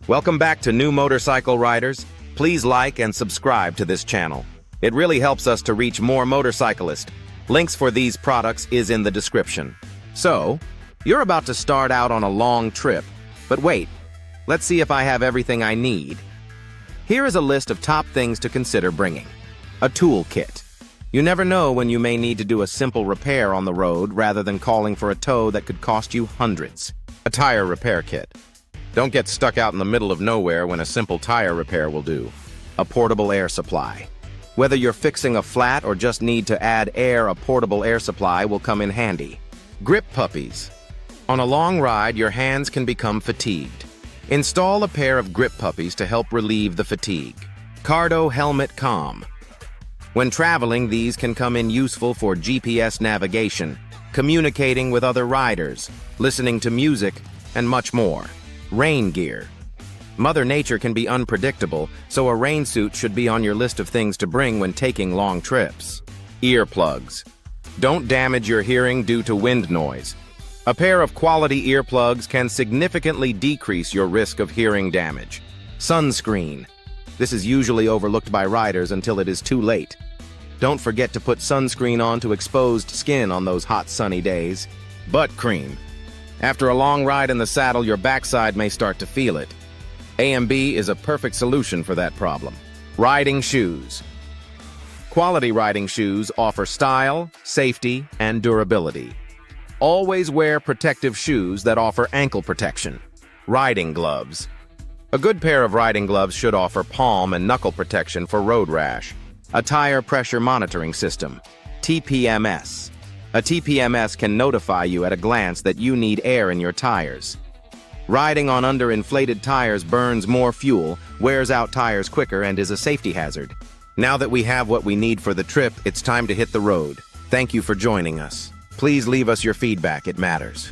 Welcome back to New Motorcycle Riders. Please like and subscribe to this channel. It really helps us to reach more motorcyclists. Links for these products is in the description. So, you're about to start out on a long trip. But wait, let's see if I have everything I need. Here is a list of top things to consider bringing. A toolkit. You never know when you may need to do a simple repair on the road rather than calling for a tow that could cost you hundreds. A tire repair kit. Don't get stuck out in the middle of nowhere when a simple tire repair will do. A portable air supply. Whether you're fixing a flat or just need to add air, a portable air supply will come in handy. Grip puppies. On a long ride, your hands can become fatigued. Install a pair of grip puppies to help relieve the fatigue. Cardo Helmet Calm. When traveling, these can come in useful for GPS navigation, communicating with other riders, listening to music, and much more. Rain gear. Mother Nature can be unpredictable, so a rain suit should be on your list of things to bring when taking long trips. Earplugs. Don't damage your hearing due to wind noise. A pair of quality earplugs can significantly decrease your risk of hearing damage. Sunscreen. This is usually overlooked by riders until it is too late. Don't forget to put sunscreen on to exposed skin on those hot sunny days. Butt cream. After a long ride in the saddle, your backside may start to feel it. A&B is a perfect solution for that problem. Riding shoes. Quality riding shoes offer style, safety, and durability. Always wear protective shoes that offer ankle protection. Riding gloves. A good pair of riding gloves should offer palm and knuckle protection for road rash. A tire pressure monitoring system. TPMS. A TPMS can notify you at a glance that you need air in your tires. Riding on underinflated tires burns more fuel, wears out tires quicker, and is a safety hazard. Now that we have what we need for the trip, it's time to hit the road. Thank you for joining us. Please leave us your feedback, it matters.